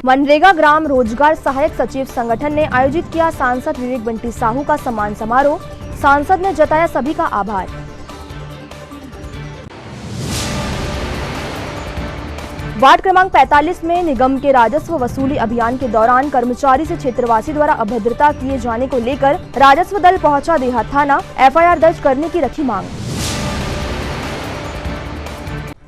मनरेगा ग्राम रोजगार सहायक सचिव संगठन ने आयोजित किया सांसद विवेक बंटी साहू का सम्मान समारोह। सांसद ने जताया सभी का आभार। वार्ड क्रमांक 45 में निगम के राजस्व वसूली अभियान के दौरान कर्मचारी से क्षेत्रवासी द्वारा अभद्रता किए जाने को लेकर राजस्व दल पहुंचा देहात थाना। एफआईआर दर्ज करने की रखी मांग।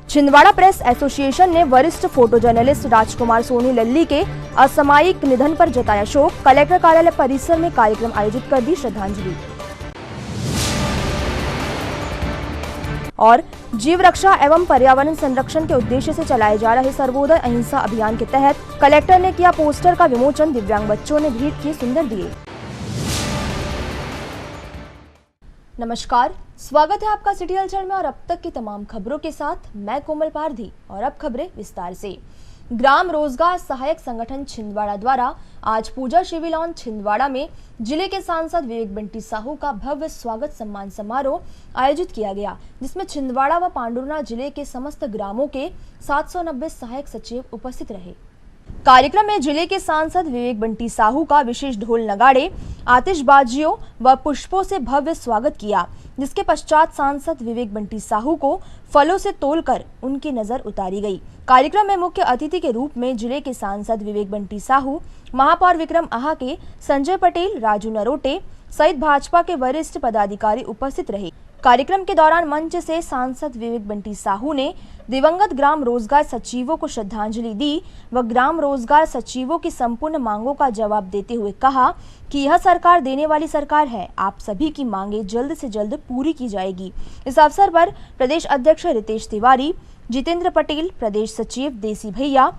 छिंदवाड़ा प्रेस एसोसिएशन ने वरिष्ठ फोटो जर्नलिस्ट राजकुमार सोनी लल्ली के असामयिक निधन पर जताया शोक। कलेक्टर कार्यालय परिसर में कार्यक्रम आयोजित कर दी श्रद्धांजलि। और जीव रक्षा एवं पर्यावरण संरक्षण के उद्देश्य से चलाए जा रहे सर्वोदय अहिंसा अभियान के तहत कलेक्टर ने किया पोस्टर का विमोचन। दिव्यांग बच्चों ने भेंट किए सुंदर दिए। नमस्कार, स्वागत है आपका सिटी हलचल में और अब तक की तमाम खबरों के साथ मैं कोमल पारधी। और अब खबरें विस्तार से। ग्राम रोजगार सहायक संगठन छिंदवाड़ा द्वारा आज पूजा शिविलॉन छिंदवाड़ा में जिले के सांसद विवेक बंटी साहू का भव्य स्वागत सम्मान समारोह आयोजित किया गया, जिसमें छिंदवाड़ा व पांडुरना जिले के समस्त ग्रामों के 790 सहायक सचिव उपस्थित रहे। कार्यक्रम में जिले के सांसद विवेक बंटी साहू का विशेष ढोल नगाड़े, आतिशबाजियों व पुष्पों से भव्य स्वागत किया, जिसके पश्चात सांसद विवेक बंटी साहू को फलों से तोलकर उनकी नजर उतारी गई। कार्यक्रम में मुख्य अतिथि के रूप में जिले के सांसद विवेक बंटी साहू, महापौर विक्रम आहाके, संजय पटेल, राजू नरोटे सहित भाजपा के वरिष्ठ पदाधिकारी उपस्थित रहे। कार्यक्रम के दौरान मंच से सांसद विवेक बंटी साहू ने दिवंगत ग्राम रोजगार सचिवों को श्रद्धांजलि दी व ग्राम रोजगार सचिवों की संपूर्ण मांगों का जवाब देते हुए कहा कि यह सरकार देने वाली सरकार है, आप सभी की मांगें जल्द से जल्द पूरी की जाएगी। इस अवसर पर प्रदेश अध्यक्ष रितेश तिवारी, जितेंद्र पटेल, प्रदेश सचिव देसी भैया,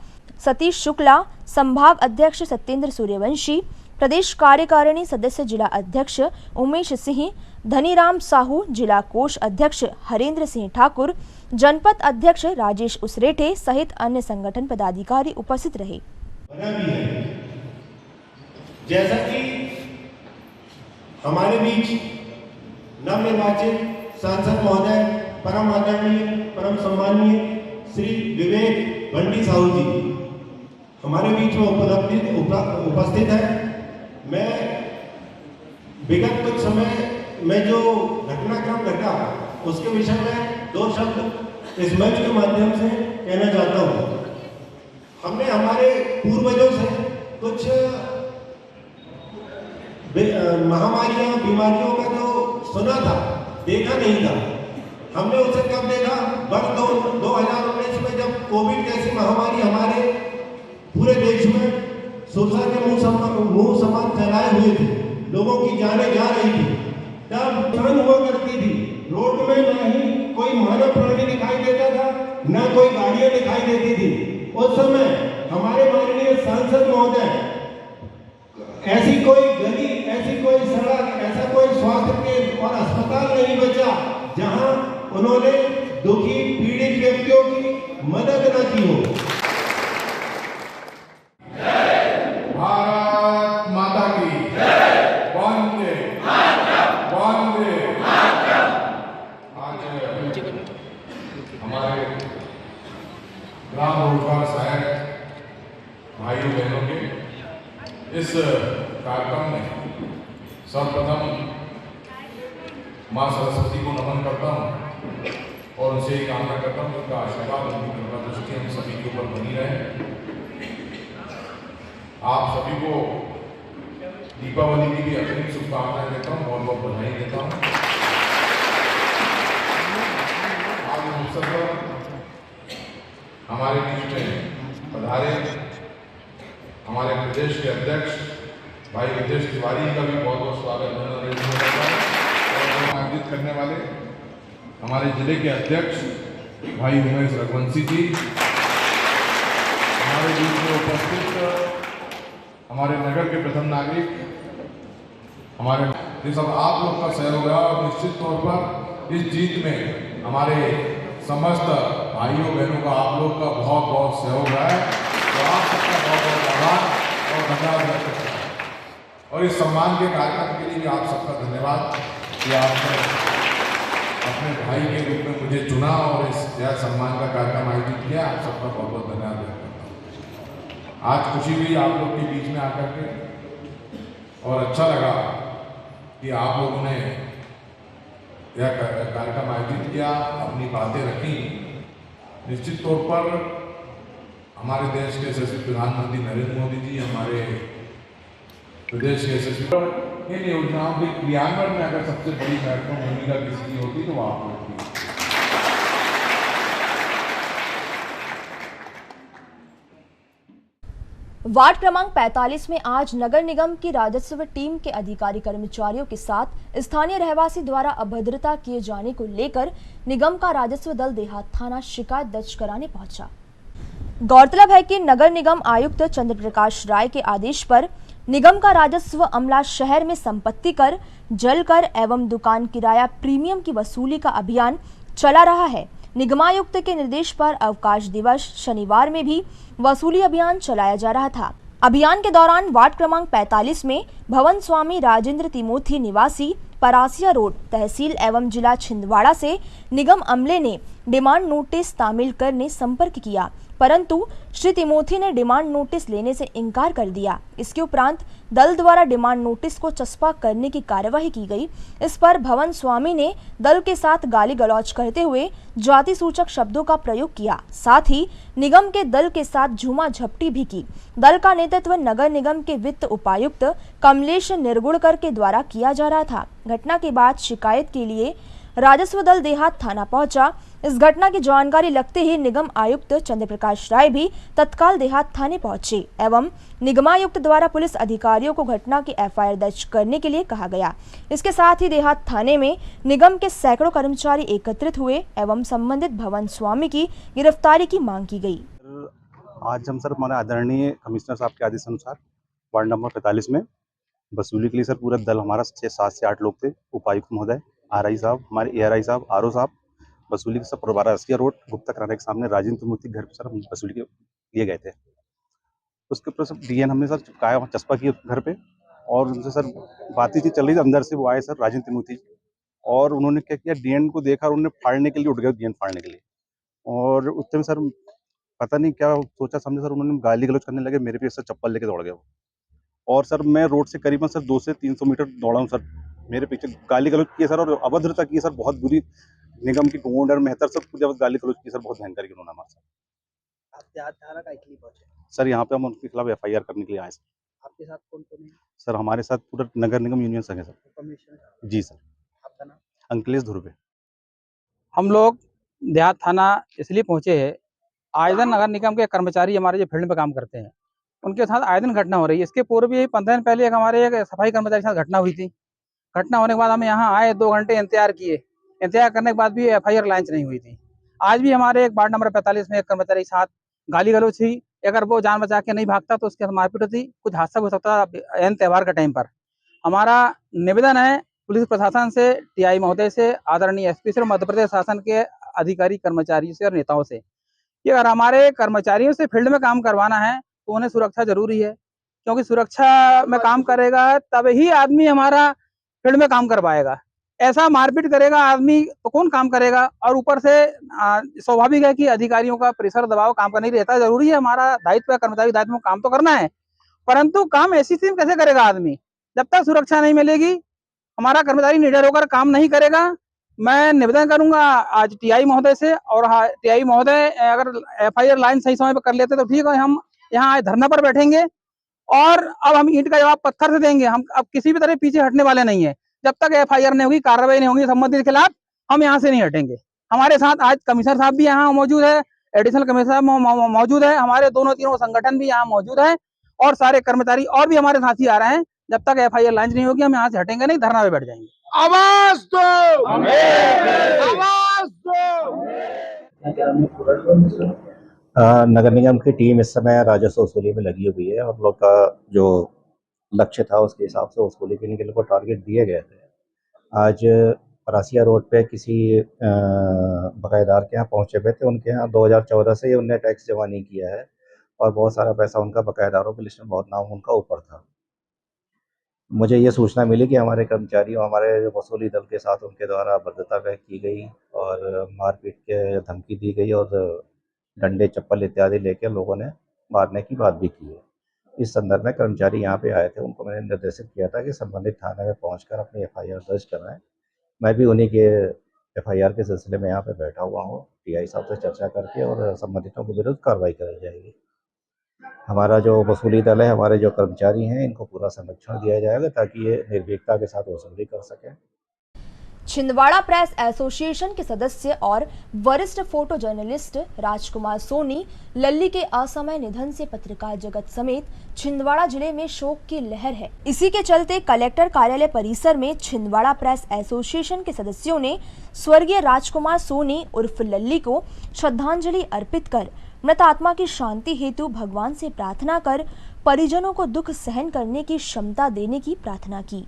सतीश शुक्ला, संभाग अध्यक्ष सत्येंद्र सूर्यवंशी, प्रदेश कार्यकारिणी सदस्य जिला अध्यक्ष उमेश सिंह, धनीराम साहू, जिला कोष अध्यक्ष हरेंद्र सिंह ठाकुर, जनपद अध्यक्ष राजेश उसरेठे सहित अन्य संगठन पदाधिकारी उपस्थित रहे। जैसा कि हमारे बीच नवनिर्वाचित सांसद महोदय परम आदरणीय परम सम्मानीय श्री विवेक बंटी साहू जी हमारे बीच में उपस्थित है। मैं विगत कुछ समय में जो घटनाक्रम घटा उसके विषय में दो शब्द इस मंच के माध्यम से कहना चाहता हूँ। हमने हमारे पूर्वजों से कुछ महामारियों बीमारियों का जो सुना था, देखा नहीं था। हमने उसे कब देखा? वर्ष 2019 में जब कोविड जैसी महामारी हमारे पूरे देश में सुरसा के मुंह समान फैलाए हुए थे, लोगों की जानें जा रही थी, तब जान हुआ करती थी। रोड में न ही कोई मानव प्राणी दिखाई देता था, न कोई गाड़ियां दिखाई देती थी। उस समय हमारे माननीय सांसद महोदय ऐसी कोई गली, ऐसी कोई सड़क, ऐसा कोई स्वास्थ्य केंद्र और अस्पताल नहीं बचा जहां उन्होंने दुखी पीड़ित व्यक्तियों की मदद न की हो। भारत माता की जय। वंदे वंदे। आज हमारे ग्राम रोजगार सहायक भाइयों बहनों के इस कार्यक्रम में सर्वप्रथम माँ सरस्वती को नमन करता हूँ और उनसे एक कामना करता हूँ उनका आशीर्वाद, उनकी कृपा दृष्टि हम सभी के ऊपर बनी रहे। आप सभी को दीपावली की भी अग्रिम शुभकामनाएं देता हूँ, बहुत बहुत बधाई देता हूँ। आज इस अवसर पर हमारे बीच में पधारे हमारे प्रदेश के अध्यक्ष भाई रितेश तिवारी का भी बहुत बहुत स्वागत आयोजित करने वाले हमारे जिले के अध्यक्ष भाई उमेश रघुवंशी जी, हमारे बीच में उपस्थित हमारे नगर के प्रथम नागरिक, हमारे ये सब आप लोग का सहयोग रहा और निश्चित तौर पर इस जीत में हमारे समस्त भाइयों बहनों का आप लोग का बहुत बहुत सहयोग रहा है। तो आप सबका बहुत बहुत आभार और धन्यवाद व्यक्त करता हूँ। और इस सम्मान के कार्यक्रम के लिए भी आप सबका धन्यवाद कि आपने अपने भाई के रूप में मुझे चुना और इस यह सम्मान का कार्यक्रम आयोजित किया। आप सबका बहुत बहुत धन्यवाद व्यक्त करता हूँ। आज खुशी हुई आप लोग के बीच में आकर के, और अच्छा लगा कि आप लोगों ने यह कार्यक्रम आयोजित किया, अपनी बातें रखी। निश्चित तौर पर हमारे देश के यशस्वी प्रधानमंत्री नरेंद्र मोदी जी, हमारे प्रदेश के यशस्वी, इन योजनाओं के क्रियान्वयन में अगर सबसे बड़ी महत्वपूर्ण भूमिका किसकी होती तो वो आप लोग की। वार्ड क्रमांक 45 में आज नगर निगम की राजस्व टीम के अधिकारी कर्मचारियों के साथ स्थानीय रहवासी द्वारा अभद्रता किए जाने को लेकर निगम का राजस्व दल देहात थाना शिकायत दर्ज कराने पहुंचा। गौरतलब है कि नगर निगम आयुक्त चंद्र प्रकाश राय के आदेश पर निगम का राजस्व अमला शहर में संपत्ति कर, जल कर एवं दुकान किराया प्रीमियम की वसूली का अभियान चला रहा है। निगमायुक्त के निर्देश पर अवकाश दिवस शनिवार में भी वसूली अभियान चलाया जा रहा था। अभियान के दौरान वार्ड क्रमांक 45 में भवन स्वामी राजेंद्र तिमोथी निवासी परासिया रोड तहसील एवं जिला छिंदवाड़ा से निगम अमले ने डिमांड नोटिस तामील करने संपर्क किया, परंतु श्री तिमोथी ने डिमांड नोटिस लेने से इनकार कर दिया। इसके उपरांत दल द्वारा डिमांड नोटिस को चस्पा करने की कार्यवाही की गई। इस पर भवन स्वामी ने दल के साथ गाली गलौज करते हुए जाति सूचक शब्दों का प्रयोग किया, साथ ही निगम के दल के साथ झूमा झपटी भी की। दल का नेतृत्व नगर निगम के वित्त उपायुक्त कमलेश निर्गुणकर के द्वारा किया जा रहा था। घटना के बाद शिकायत के लिए राजस्व दल देहात थाना पहुंचा। इस घटना की जानकारी लगते ही निगम आयुक्त चंद्र प्रकाश राय भी तत्काल देहात थाने पहुंचे एवं निगमायुक्त द्वारा पुलिस अधिकारियों को घटना की एफआईआर दर्ज करने के लिए कहा गया। इसके साथ ही देहात थाने में निगम के सैकड़ों कर्मचारी एकत्रित हुए एवं संबंधित भवन स्वामी की गिरफ्तारी की मांग की गई। आज हम सर हमारे आदरणीय कमिश्नर साहब के आदेश अनुसार वार्ड नंबर 45 में वसूली के लिए सर पूरा दल हमारा 7 से 8 लोग थे। उपायुक्त महोदय, आरआई साहब, हमारे एआरआई साहब, आरओ साहब, वसूली के सब रसिया रोड गुप्ता किराना के सामने राजेंद्र तिमोथी घर पे सर हम वसूली के लिए गए थे। उसके ऊपर सब डीएन हमने सर चिपकाया, वहाँ चस्पा किया घर पे, और उनसे सर बातचीत चल रही थी। अंदर से वो आए सर राजेंद्र तिमोथी, और उन्होंने क्या किया, डीएन को देखा और उन्होंने फाड़ने के लिए उठ गए, डीएन फाड़ने के लिए। और उस टाइम सर पता नहीं क्या सोचा समझे सर, उन्होंने गाली गलौज करने लगे, मेरे पे सर चप्पल लेके दौड़ गए वो। और सर मैं रोड से करीबन सर 200 से 300 मीटर दौड़ा हूँ सर, मेरे पीछे गाली गलौज की सर, और अभद्रता की सर, बहुत बुरी। निगम की गोंड और मेहतर सब जब गाली गलौज की सर, बहुत भयंकर की उन्होंने हमारे साथ। आप देहात थाना का इसलिए पहुंचे? सर यहाँ पे हम उनके खिलाफ एफआईआर करने के लिए आए सर। आपके साथ कौन कौन है? सर हमारे साथ पूरा नगर निगम यूनियन संघ है सर। कमिश्नर साहब। जी सर। आपका नाम? अंकलेश धुर्वे। हम लोग देहात थाना इसलिए पहुंचे हैं, आए दिन नगर निगम के कर्मचारी हमारे जो फील्ड में काम करते हैं उनके साथ आए दिन घटना हो रही है। इसके पूर्व भी 15 दिन पहले हमारे एक सफाई कर्मचारी के साथ घटना हुई थी। घटना होने के बाद हम यहाँ आए, 2 घंटे इंतजार किए। इंतजार करने के बाद भी एफआईआर लॉन्च नहीं हुई थी। आज भी हमारे एक वार्ड नंबर 45 में एक कर्मचारी के साथ गाली गलौज हुई। अगर वो जान बचा के नहीं भागता तो उसके साथ मारपीट होती, कुछ हादसा हो सकता था एन त्योहार के टाइम पर। हमारा निवेदन है पुलिस प्रशासन से, टीआई महोदय से, आदरणीय एसपी से, मध्य प्रदेश शासन के अधिकारी कर्मचारियों से और नेताओं से कि अगर हमारे कर्मचारियों से फील्ड में काम करवाना है तो उन्हें सुरक्षा जरूरी है, क्योंकि सुरक्षा में काम करेगा तब ही आदमी हमारा फील्ड में काम कर पाएगा। ऐसा मारपीट करेगा आदमी तो कौन काम करेगा? और ऊपर से स्वाभाविक है कि अधिकारियों का प्रेशर दबाव काम करने रहता है। जरूरी है, हमारा दायित्व है, कर्मचारी दायित्व में काम तो करना है, परंतु काम ऐसी स्थिति में कैसे करेगा आदमी? जब तक सुरक्षा नहीं मिलेगी हमारा कर्मचारी निडर होकर काम नहीं करेगा। मैं निवेदन करूंगा आज टीआई महोदय से, और टीआई महोदय अगर एफआईआर लाइन सही समय पर कर लेते तो ठीक है, हम यहाँ धरना पर बैठेंगे और अब हम ईंट का जवाब पत्थर से देंगे। हम अब किसी भी तरह पीछे हटने वाले नहीं है। जब तक एफआईआर नहीं होगी, कार्रवाई नहीं होगी संबंधित के खिलाफ, हम यहाँ से नहीं हटेंगे। हमारे साथ आज कमिश्नर साहब भी यहाँ मौजूद है, एडिशनल कमिश्नर मौजूद है, हमारे दोनों तीनों संगठन भी यहाँ मौजूद है, और सारे कर्मचारी और भी हमारे साथी आ रहे हैं। जब तक एफआईआर लॉन्च नहीं होगी हम यहाँ से हटेंगे नहीं, धरना पे बैठ जाएंगे। आवाज दो, आवाज दो। नगर निगम की टीम इस समय राजस्व वसूली में लगी हुई है। हम लोग का जो लक्ष्य था उसके हिसाब से वसूली करने के लिए को टारगेट दिए गए थे। आज परासिया रोड पे किसी बकायेदार के यहाँ पहुंचे हुए थे। उनके यहाँ 2014 से उनने टैक्स जमा नहीं किया है और बहुत सारा पैसा उनका बकायेदारों की लिस्ट में बहुत नाम उनका ऊपर था। मुझे ये सूचना मिली कि हमारे कर्मचारी हमारे वसूली दल के साथ उनके द्वारा अभद्रता की गई और मारपीट के धमकी दी गई और डंडे चप्पल इत्यादि लेके लोगों ने मारने की बात भी की है। इस संदर्भ में कर्मचारी यहाँ पे आए थे, उनको मैंने निर्देशित किया था कि संबंधित थाने में पहुंचकर अपनी एफआईआर दर्ज कराएं। मैं भी उन्हीं के एफआईआर के सिलसिले में यहाँ पे बैठा हुआ हूँ। टीआई साहब से चर्चा करके और संबंधितों के विरुद्ध कार्रवाई कराई जाएगी। हमारा जो वसूली दल है, हमारे जो कर्मचारी हैं, इनको पूरा संरक्षण दिया जाएगा ताकि ये निर्भीकता के साथ वसूली कर सकें। छिंदवाड़ा प्रेस एसोसिएशन के सदस्य और वरिष्ठ फोटो जर्नलिस्ट राजकुमार सोनी लल्ली के असमय निधन से पत्रकार जगत समेत छिंदवाड़ा जिले में शोक की लहर है। इसी के चलते कलेक्टर कार्यालय परिसर में छिंदवाड़ा प्रेस एसोसिएशन के सदस्यों ने स्वर्गीय राजकुमार सोनी उर्फ लल्ली को श्रद्धांजलि अर्पित कर मृत आत्मा की शांति हेतु भगवान से प्रार्थना कर परिजनों को दुख सहन करने की क्षमता देने की प्रार्थना की।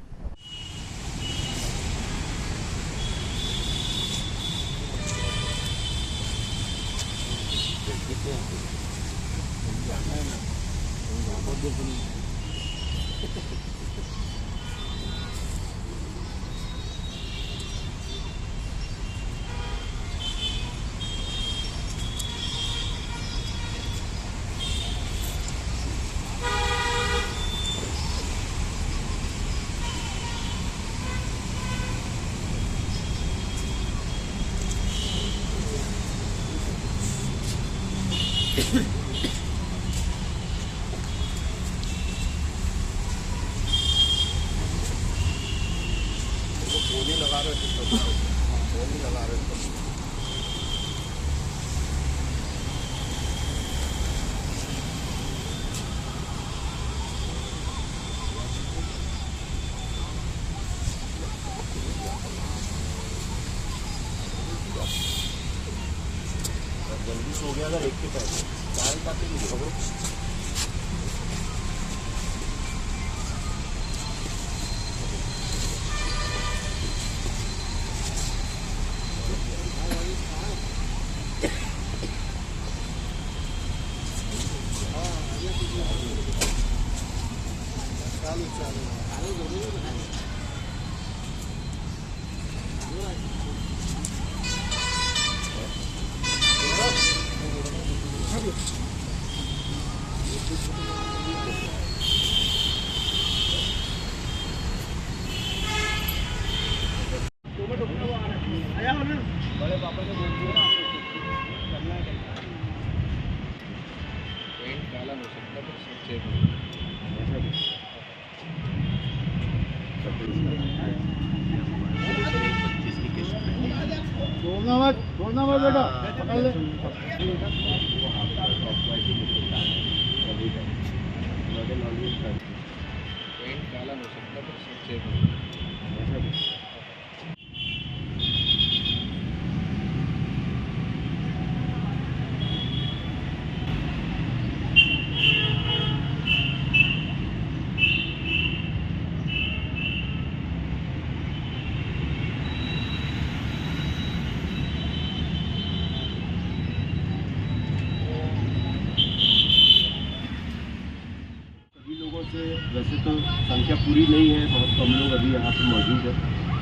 वैसे तो संख्या पूरी नहीं है, बहुत कम लोग अभी यहाँ पे मौजूद है,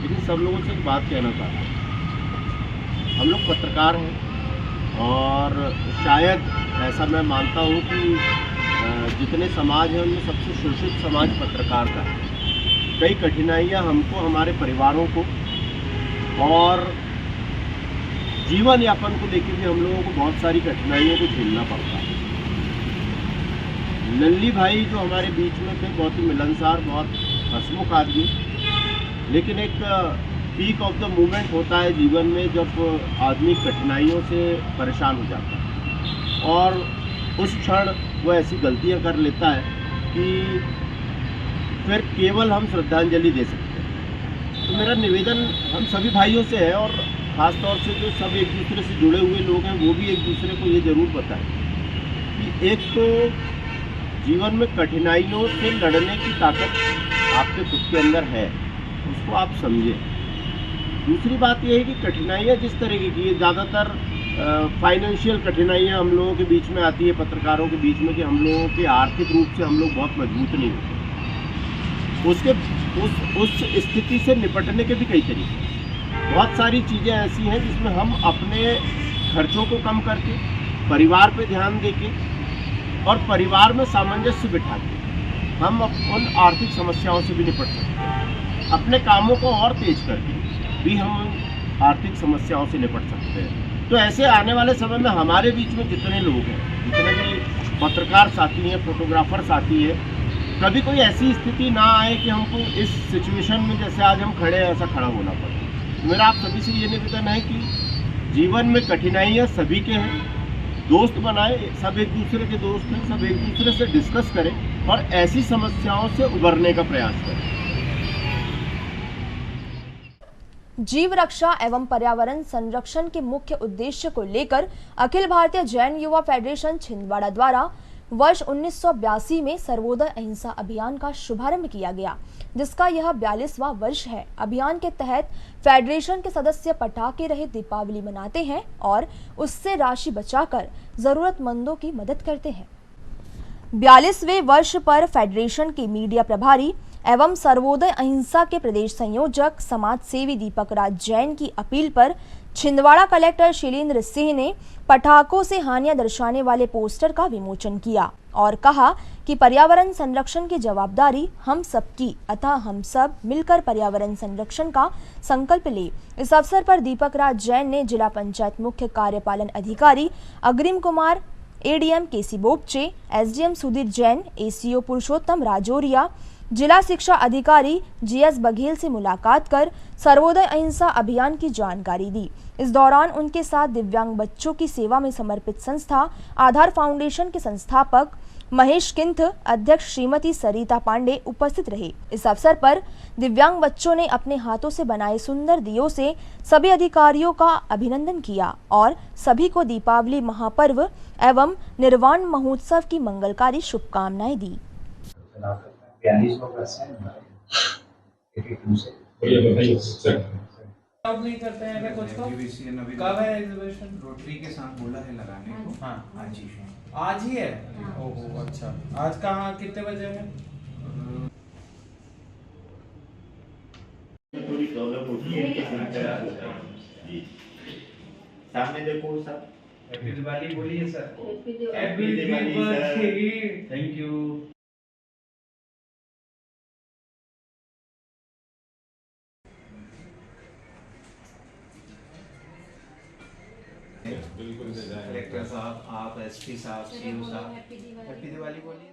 लेकिन सब लोगों से एक बात कहना चाहता हूँ। हम लोग पत्रकार हैं और शायद ऐसा मैं मानता हूँ कि जितने समाज हैं उनमें सबसे शोषित समाज पत्रकार का है। कई कठिनाइयाँ हमको, हमारे परिवारों को और जीवन यापन को लेकर भी हम लोगों को बहुत सारी कठिनाइयों को झेलना पड़ता है। लल्ली भाई जो हमारे बीच में थे, बहुत ही मिलनसार, बहुत हंसमुख आदमी, लेकिन एक पीक ऑफ द मोमेंट होता है जीवन में जब आदमी कठिनाइयों से परेशान हो जाता है और उस क्षण वो ऐसी गलतियां कर लेता है कि फिर केवल हम श्रद्धांजलि दे सकते हैं। तो मेरा निवेदन हम सभी भाइयों से है और ख़ास तौर से जो सब एक दूसरे से जुड़े हुए लोग हैं वो भी एक दूसरे को ये ज़रूर बताएं कि एक तो जीवन में कठिनाइयों से लड़ने की ताकत आपके खुद के अंदर है, उसको आप समझें। दूसरी बात यह है कि कठिनाइयाँ जिस तरीके की है, ज़्यादातर फाइनेंशियल कठिनाइयाँ हम लोगों के बीच में आती है, पत्रकारों के बीच में, कि हम लोगों के आर्थिक रूप से हम लोग बहुत मजबूत नहीं होते। उस स्थिति से निपटने के भी कई तरीके, बहुत सारी चीज़ें ऐसी हैं जिसमें हम अपने खर्चों को कम करके, परिवार पे ध्यान देके और परिवार में सामंजस्य बिठा के हम उन आर्थिक समस्याओं से भी निपट सकते हैं। अपने कामों को और तेज करके भी हम उन आर्थिक समस्याओं से निपट सकते हैं। तो ऐसे आने वाले समय में हमारे बीच में जितने लोग हैं, जितने भी पत्रकार साथी हैं, फोटोग्राफर साथी हैं, कभी कोई ऐसी स्थिति ना आए कि हमको इस सिचुएशन में जैसे आज हम खड़े हैं ऐसा खड़ा होना पड़े। तो मेरा आप सभी से ये निवेदन है कि जीवन में कठिनाइयाँ सभी के हैं, दोस्त बनाए, सब एक दूसरे के दोस्त हैं, सब एक दूसरे से डिस्कस करें और ऐसी समस्याओं से उबरने का प्रयास करें। जीव रक्षा एवं पर्यावरण संरक्षण के मुख्य उद्देश्य को लेकर अखिल भारतीय जैन युवा फेडरेशन छिंदवाड़ा द्वारा वर्ष 1982 में सर्वोदय अहिंसा अभियान का शुभारंभ किया गया, जिसका यह 42वां वर्ष है। अभियान के तहत फेडरेशन के सदस्य पटाखे रहित दीपावली मनाते हैं और उससे राशि बचाकर जरूरतमंदों की मदद करते हैं। 42वें वर्ष पर फेडरेशन के मीडिया प्रभारी एवं सर्वोदय अहिंसा के प्रदेश संयोजक समाज सेवी दीपक राज जैन की अपील पर छिंदवाड़ा कलेक्टर शैलेंद्र सिंह ने पटाखों से हानियां दर्शाने वाले पोस्टर का विमोचन किया और कहा कि पर्यावरण संरक्षण की जवाबदारी हम सबकी, अतः हम सब मिलकर पर्यावरण संरक्षण का संकल्प ले। इस अवसर पर दीपक राज जैन ने जिला पंचायत मुख्य कार्यपालन अधिकारी अग्रिम कुमार, एडीएम केसी बोपचे, एसडीएम सुधीर जैन, एसीओ पुरुषोत्तम राजौरिया, जिला शिक्षा अधिकारी जीएस बघेल से मुलाकात कर सर्वोदय अहिंसा अभियान की जानकारी दी। इस दौरान उनके साथ दिव्यांग बच्चों की सेवा में समर्पित संस्था आधार फाउंडेशन के संस्थापक महेश किंथ, अध्यक्ष श्रीमती सरिता पांडे उपस्थित रहे। इस अवसर पर दिव्यांग बच्चों ने अपने हाथों से बनाए सुंदर दियों से सभी अधिकारियों का अभिनंदन किया और सभी को दीपावली महापर्व एवं निर्वाण महोत्सव की मंगलकारी शुभकामनाएं दी। 42 वर्ष है अब नहीं करते हैं क्या कुछ तो? कब है एग्जीबिशन? रोटरी के साथ बोला है लगाने को। हाँ, आज ही है। आज ही है। ओहो, अच्छा। आज कहाँ, कितने बजे है? थोड़ी प्रॉब्लम होती है जी। सामने देखो सब। हैप्पी दिवाली बोलिए sir. Happy Diwali sir. Thank you. Collector साहब, आप एसपी साहब, सीओ साहब, हैप्पी दिवाली बोलिए।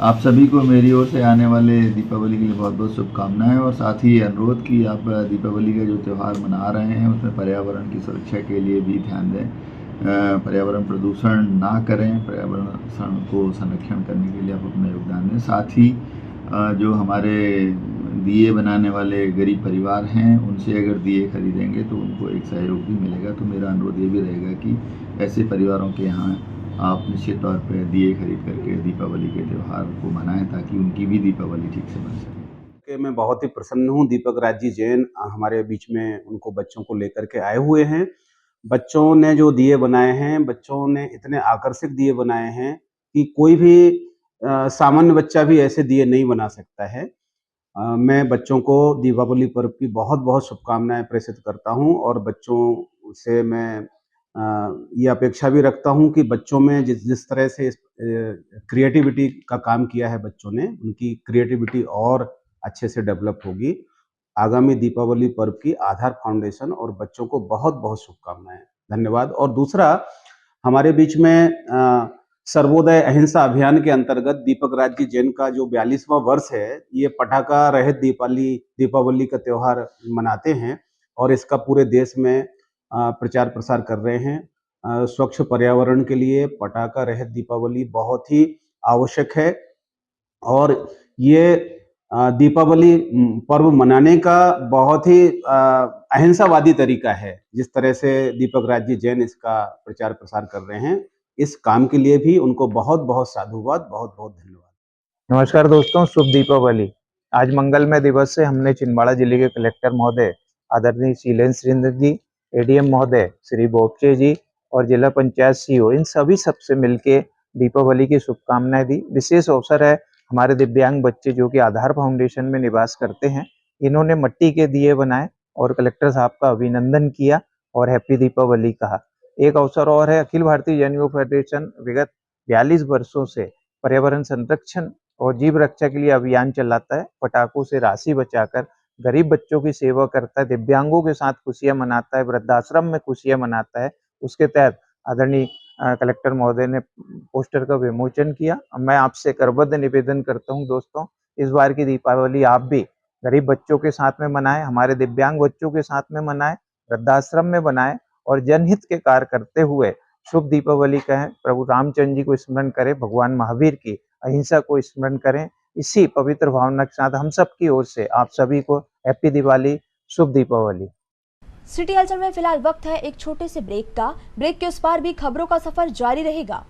आप सभी को मेरी ओर से आने वाले दीपावली के लिए बहुत बहुत शुभकामनाएं और साथ ही अनुरोध कि आप दीपावली का जो त्यौहार मना रहे हैं उसमें पर्यावरण की सुरक्षा के लिए भी ध्यान दें। पर्यावरण प्रदूषण ना करें, पर्यावरण को संरक्षण करने के लिए आप अपना योगदान दें। साथ ही जो हमारे दिए बनाने वाले गरीब परिवार हैं उनसे अगर दिए खरीदेंगे तो उनको एक सहयोग भी मिलेगा। तो मेरा अनुरोध ये भी रहेगा कि ऐसे परिवारों के यहाँ आप निश्चित तौर पर दिए खरीद करके दीपावली के त्यौहार को मनाएं ताकि उनकी भी दीपावली ठीक से बन सके। मैं बहुत ही प्रसन्न हूँ, दीपक राज जी जैन हमारे बीच में उनको बच्चों को लेकर के आए हुए हैं। बच्चों ने जो दिए बनाए हैं, बच्चों ने इतने आकर्षक दिए बनाए हैं कि कोई भी सामान्य बच्चा भी ऐसे दिए नहीं बना सकता है। मैं बच्चों को दीपावली पर्व की बहुत बहुत शुभकामनाएं प्रेषित करता हूं और बच्चों से मैं ये अपेक्षा भी रखता हूं कि बच्चों में जिस तरह से क्रिएटिविटी का काम किया है बच्चों ने, उनकी क्रिएटिविटी और अच्छे से डेवलप होगी। आगामी दीपावली पर्व की आधार फाउंडेशन और बच्चों को बहुत बहुत शुभकामनाएं। धन्यवाद। और दूसरा, हमारे बीच में सर्वोदय अहिंसा अभियान के अंतर्गत दीपक राज जी जैन का जो 42वां वर्ष है, ये पटाखा रहित दीपावली का त्यौहार मनाते हैं और इसका पूरे देश में प्रचार प्रसार कर रहे हैं। स्वच्छ पर्यावरण के लिए पटाखा रहित दीपावली बहुत ही आवश्यक है और ये दीपावली पर्व मनाने का बहुत ही अहिंसावादी तरीका है। जिस तरह से दीपक राज जी जैन इसका प्रचार प्रसार कर रहे हैं, इस काम के लिए भी उनको बहुत बहुत साधुवाद, बहुत बहुत धन्यवाद। नमस्कार दोस्तों, शुभ दीपावली। आज मंगलमय दिवस से हमने छिंदवाड़ा जिले के कलेक्टर महोदय आदरणीय शैलेंद्र जी, एडीएम महोदय श्री बोपचे जी और जिला पंचायत सीओ, इन सभी सबसे मिलके दीपावली की शुभकामनाएं दी। विशेष अवसर है हमारे दिव्यांग बच्चे जो कि आधार फाउंडेशन में निवास करते हैं, इन्होंने मिट्टी के दिए बनाए और कलेक्टर साहब का अभिनंदन किया और हैप्पी दीपावली कहा। एक अवसर और है, अखिल भारतीय जैन युवा फेडरेशन विगत 42 वर्षों से पर्यावरण संरक्षण और जीव रक्षा के लिए अभियान चलाता है। पटाखों से राशि बचाकर गरीब बच्चों की सेवा करता है, दिव्यांगों के साथ खुशियां मनाता है, वृद्धाश्रम में खुशियां मनाता है। उसके तहत आदरणीय कलेक्टर महोदय ने पोस्टर का विमोचन किया। मैं आपसे करबद्ध निवेदन करता हूं दोस्तों, इस बार की दीपावली आप भी गरीब बच्चों के साथ में मनाएं, हमारे दिव्यांग बच्चों के साथ में मनाएं, वृद्धाश्रम में बनाएं और जनहित के कार्य करते हुए शुभ दीपावली कहें। प्रभु रामचंद्र जी को स्मरण करें, भगवान महावीर की अहिंसा को स्मरण करें। इसी पवित्र भावना के साथ हम सब की ओर से आप सभी को हैप्पी दिवाली, शुभ दीपावली। सिटी हलचल में फिलहाल वक्त है एक छोटे से ब्रेक का। ब्रेक के उस पार भी खबरों का सफर जारी रहेगा।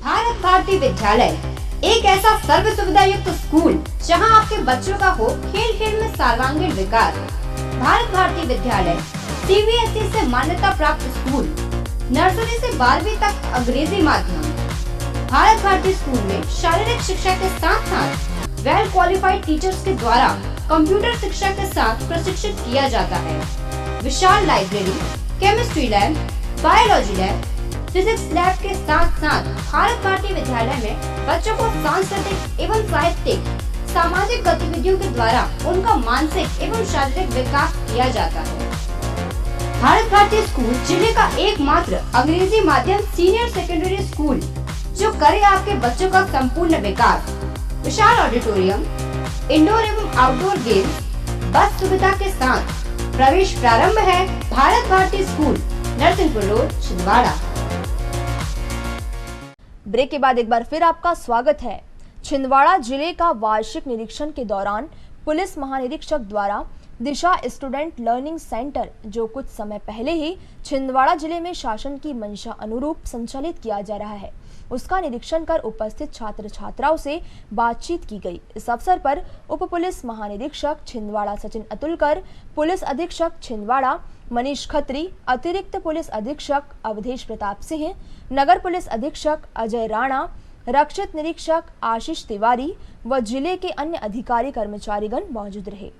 भारत भारती विद्यालय एक ऐसा सर्व सुविधा युक्त स्कूल जहां आपके बच्चों का हो खेल खेल में सर्वांगीण विकास। भारत भारती विद्यालय CBSE से मान्यता प्राप्त स्कूल, नर्सरी से 12वीं तक अंग्रेजी माध्यम। भारत भारती स्कूल में शारीरिक शिक्षा के साथ साथ वेल क्वालिफाइड टीचर्स के द्वारा कंप्यूटर शिक्षा के साथ प्रशिक्षित किया जाता है। विशाल library, chemistry lab, biology lab, physics lab के साथ साथ भारत भारती विद्यालय में बच्चों को सांस्कृतिक एवं साहित्यिक सामाजिक गतिविधियों के द्वारा उनका मानसिक एवं शारीरिक विकास किया जाता है। भारत भारती स्कूल जिले का एकमात्र अंग्रेजी माध्यम सीनियर सेकेंडरी स्कूल जो करे आपके बच्चों का संपूर्ण विकास। विशाल ऑडिटोरियम, इंडोर एवं आउटडोर गेम्स, बस सुविधा के साथ प्रवेश प्रारंभ है। Bharat Bharati school, Narsinghpur road, Chhindwara. Break के बाद एक बार फिर आपका स्वागत है। छिंदवाड़ा जिले का वार्षिक निरीक्षण के दौरान पुलिस महानिरीक्षक द्वारा दिशा स्टूडेंट लर्निंग सेंटर, जो कुछ समय पहले ही छिंदवाड़ा जिले में शासन की मंशा अनुरूप संचालित किया जा रहा है, उसका निरीक्षण कर उपस्थित छात्र छात्राओं से बातचीत की गई। इस अवसर पर उप पुलिस महानिरीक्षक छिंदवाड़ा सचिन अतुलकर, पुलिस अधीक्षक छिंदवाड़ा मनीष खत्री, अतिरिक्त पुलिस अधीक्षक अवधेश प्रताप सिंह, नगर पुलिस अधीक्षक अजय राणा, रक्षित निरीक्षक आशीष तिवारी व जिले के अन्य अधिकारी कर्मचारीगण मौजूद रहे।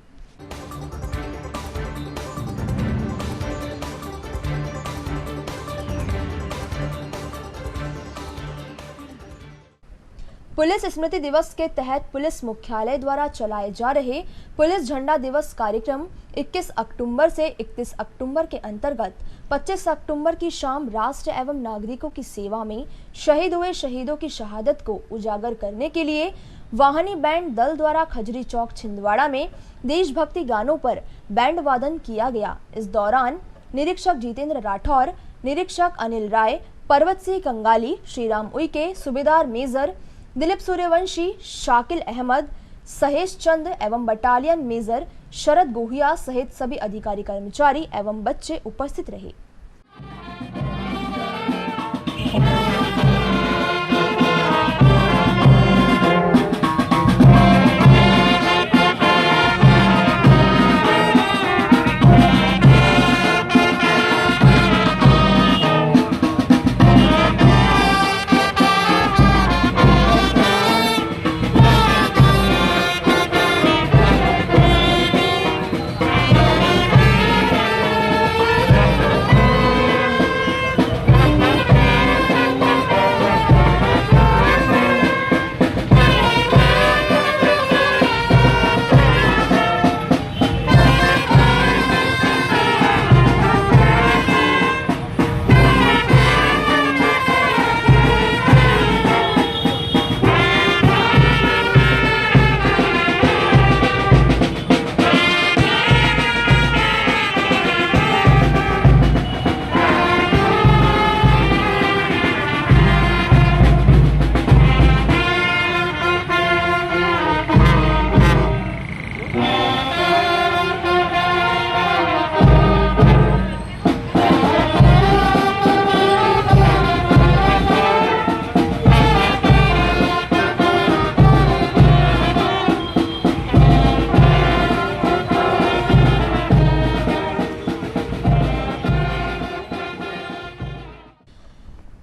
पुलिस स्मृति दिवस के तहत पुलिस मुख्यालय द्वारा चलाए जा रहे पुलिस झंडा दिवस कार्यक्रम 21 अक्टूबर से 31 अक्टूबर के अंतर्गत 25 अक्टूबर की शाम राष्ट्र एवं नागरिकों की सेवा में शहीद हुए शहीदों की शहादत को उजागर करने के लिए वाहनी बैंड दल द्वारा खजरी चौक छिंदवाड़ा में देशभक्ति गानों पर बैंड वादन किया गया। इस दौरान निरीक्षक जितेंद्र राठौर, निरीक्षक अनिल राय, पर्वत सिंह कंगाली, श्रीराम उइके, सूबेदार मेजर दिलीप सूर्यवंशी, शाकिल अहमद, सहेश चंद एवं बटालियन मेजर शरद गोहिया सहित सभी अधिकारी कर्मचारी एवं बच्चे उपस्थित रहे।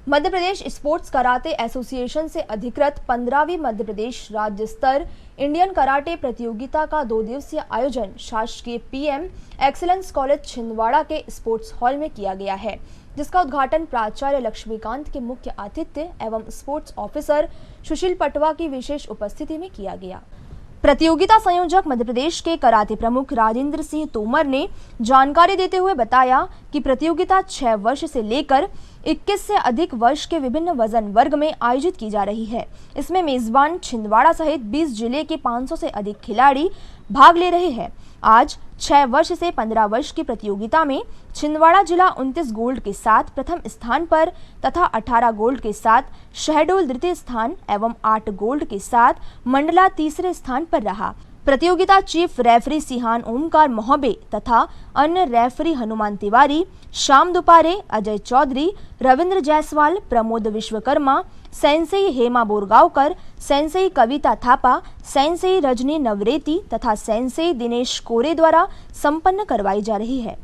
Madhya Pradesh sports karate association से अधिकृत 15वीं मध्य प्रदेश राज्य स्तर इंडियन कराटे प्रतियोगिता का 2 दिवसीय आयोजन शासकीय PM एक्सीलेंस कॉलेज छिंदवाड़ा के स्पोर्ट्स हॉल में किया गया है, जिसका उद्घाटन प्राचार्य लक्ष्मीकांत के मुख्य आतिथ्य एवं स्पोर्ट्स ऑफिसर सुशील पटवा की विशेष उपस्थिति में किया गया। प्रतियोगिता संयोजक मध्य प्रदेश के कराटे प्रमुख राजेंद्र सिंह तोमर ने जानकारी देते हुए बताया कि प्रतियोगिता 6 वर्ष से लेकर 21 से अधिक वर्ष के विभिन्न वजन वर्ग में आयोजित की जा रही है। इसमें मेजबान छिंदवाड़ा सहित 20 जिले के 500 से अधिक खिलाड़ी भाग ले रहे हैं। आज 6 वर्ष से 15 वर्ष की प्रतियोगिता में छिंदवाड़ा जिला 29 गोल्ड के साथ प्रथम स्थान पर तथा 18 गोल्ड के साथ शहडोल द्वितीय स्थान एवं 8 गोल्ड के साथ मंडला तीसरे स्थान पर रहा। प्रतियोगिता chief referee shihan Omkar Mohabe तथा अन्य referee Hanuman Tiwari, Shyam Dupare, Ajay Chaudhary, Ravindra Jaiswal, Pramod Vishwakarma, sensei Hema Borgaonkar, sensei Kavita Thapa, sensei Rajni Navreti तथा सेंसेई दिनेश कोरे द्वारा संपन्न करवाई जा रही है।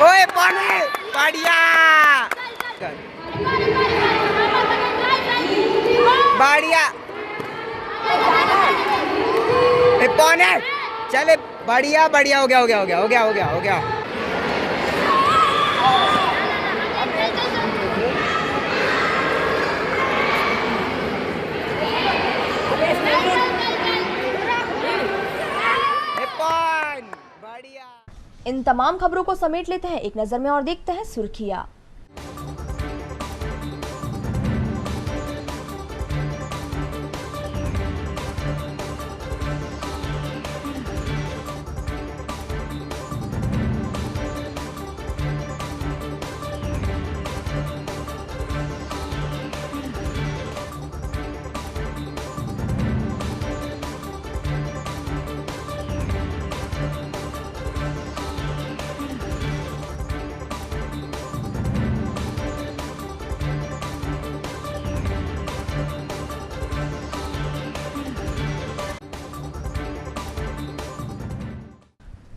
ओए पानी बढ़िया बढ़िया पौने चले बढ़िया बढ़िया हो गया हो गया हो गया हो गया हो गया हो गया। इन तमाम खबरों को समेट लेते हैं एक नजर में और देखते हैं सुर्खियां।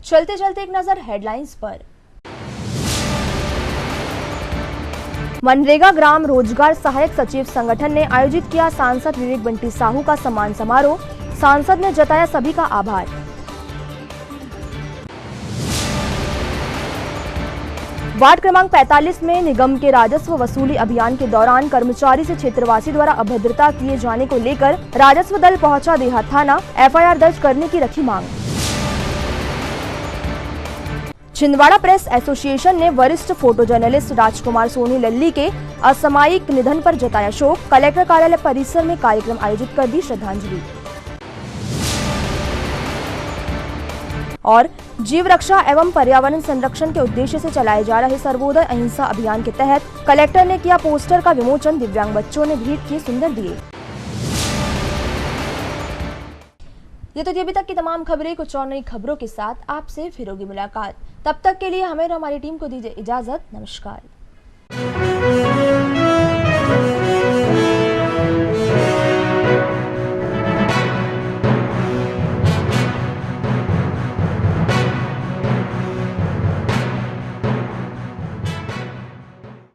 चलते चलते एक नजर हेडलाइंस पर। मनरेगा ग्राम रोजगार सहायक सचिव संगठन ने आयोजित किया सांसद विवेक बंटी साहू का सम्मान समारोह। सांसद ने जताया सभी का आभार। वार्ड क्रमांक 45 में निगम के राजस्व वसूली अभियान के दौरान कर्मचारी से क्षेत्रवासी द्वारा अभद्रता किए जाने को लेकर राजस्व दल पहुंचा देहात थाना। एफआईआर दर्ज करने की रखी मांग। छिंदवाड़ा प्रेस एसोसिएशन ने वरिष्ठ फोटो जर्नलिस्ट राजकुमार सोनी लल्ली के असामयिक निधन पर जताया शोक। कलेक्टर कार्यालय परिसर में कार्यक्रम आयोजित कर दी श्रद्धांजलि। और जीव रक्षा एवं पर्यावरण संरक्षण के उद्देश्य से चलाए जा रहे सर्वोदय अहिंसा अभियान के तहत कलेक्टर ने किया पोस्टर का विमोचन। दिव्यांग बच्चों ने भेंट किए सुंदर दिए। ये तो थी अभी तक की तमाम खबरें। कुछ और नई खबरों के साथ आपसे फिर होगी मुलाकात। तब तक के लिए हमें और हमारी टीम को दीजिए इजाजत। नमस्कार।